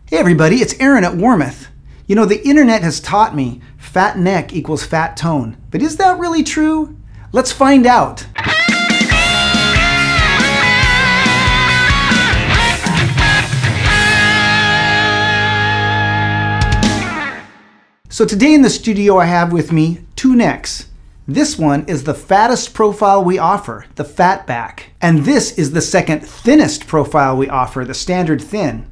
Hey everybody, it's Aaron at Warmoth. You know, the internet has taught me fat neck equals fat tone, but is that really true? Let's find out. So today in the studio I have with me two necks. This one is the fattest profile we offer, the Fatback. And this is the second thinnest profile we offer, the standard thin.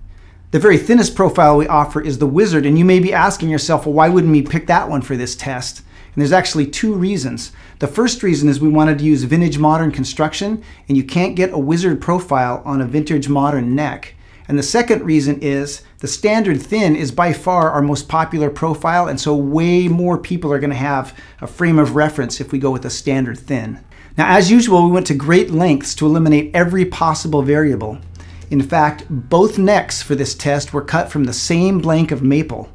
The very thinnest profile we offer is the Wizard, and you may be asking yourself, well, why wouldn't we pick that one for this test? And there's actually two reasons. The first reason is we wanted to use vintage modern construction, and you can't get a Wizard profile on a vintage modern neck. And the second reason is the standard thin is by far our most popular profile, and so way more people are going to have a frame of reference if we go with a standard thin. Now, as usual, we went to great lengths to eliminate every possible variable. In fact, both necks for this test were cut from the same blank of maple.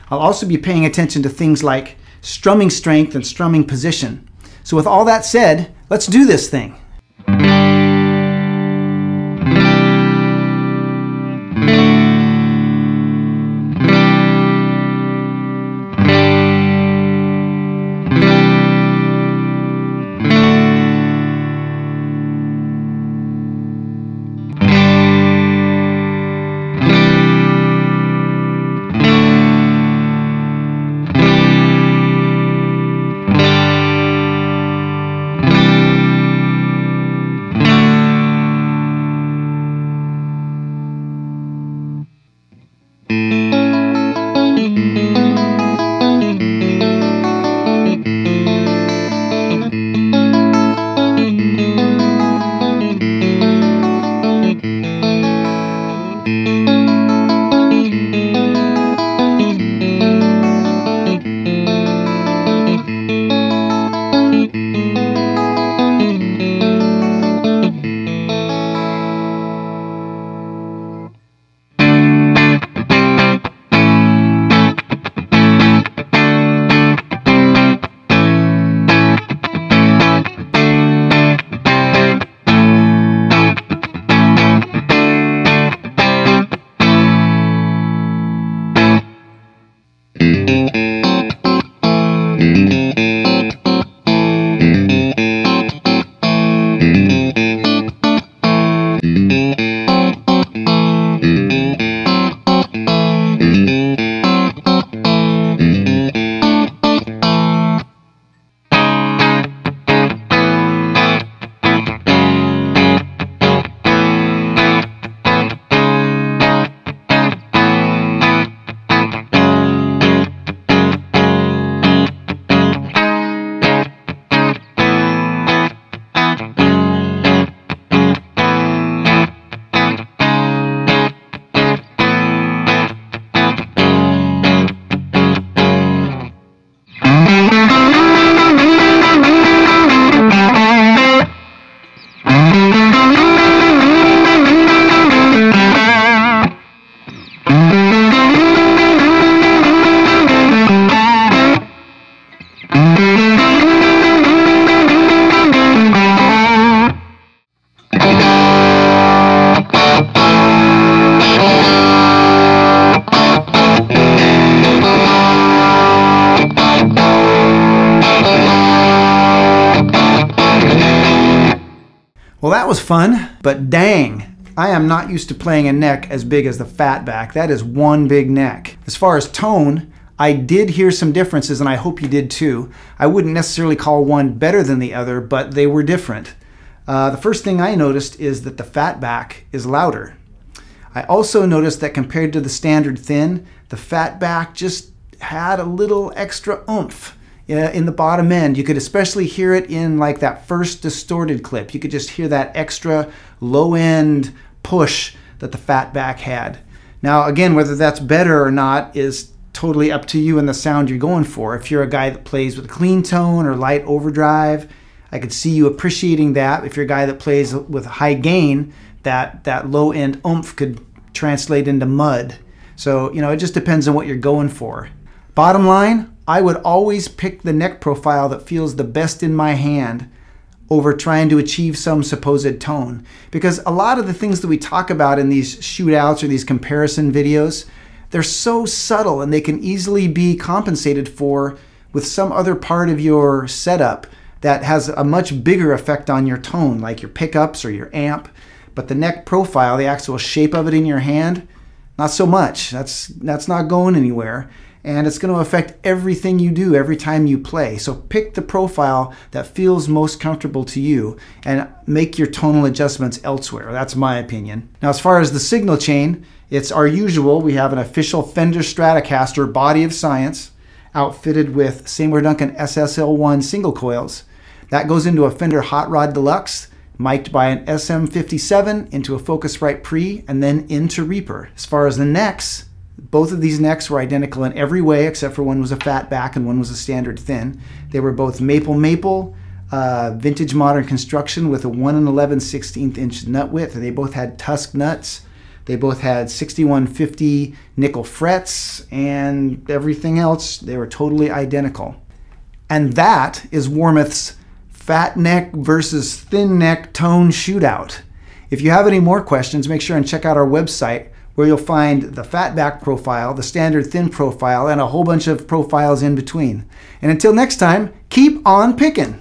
I'll also be paying attention to things like strumming strength and strumming position. So with all that said, let's do this thing. Well, that was fun, but dang, I am not used to playing a neck as big as the Fatback. That is one big neck. As far as tone, I did hear some differences, and I hope you did too. I wouldn't necessarily call one better than the other, but they were different. The first thing I noticed is that the Fatback is louder. I also noticed that compared to the standard thin, the Fatback just had a little extra oomph in the bottom end. You could especially hear it in like that first distorted clip. You could just hear that extra low end push that the Fatback had. Now again, whether that's better or not is totally up to you and the sound you're going for. If you're a guy that plays with a clean tone or light overdrive, I could see you appreciating that. If you're a guy that plays with high gain, that low end oomph could translate into mud. So, you know, it just depends on what you're going for. Bottom line, I would always pick the neck profile that feels the best in my hand over trying to achieve some supposed tone. Because a lot of the things that we talk about in these shootouts or these comparison videos, they're so subtle and they can easily be compensated for with some other part of your setup that has a much bigger effect on your tone, like your pickups or your amp. But the neck profile, the actual shape of it in your hand, not so much. That's not going anywhere. And it's going to affect everything you do every time you play. So pick the profile that feels most comfortable to you and make your tonal adjustments elsewhere. That's my opinion. Now, as far as the signal chain, it's our usual. We have an official Fender Stratocaster Body of Science outfitted with Seymour Duncan SSL1 single coils. That goes into a Fender Hot Rod Deluxe, mic'd by an SM57 into a Focusrite Pre, and then into Reaper. As far as the necks, both of these necks were identical in every way, except for one was a Fatback and one was a standard thin. They were both maple, vintage modern construction with a 1 11/16 inch nut width. They both had tusk nuts. They both had 6150 nickel frets, and everything else, they were totally identical. And that is Warmoth's fat neck versus thin neck tone shootout. If you have any more questions, make sure and check out our website, where you'll find the Fatback profile, the standard thin profile, and a whole bunch of profiles in between. And until next time, keep on picking.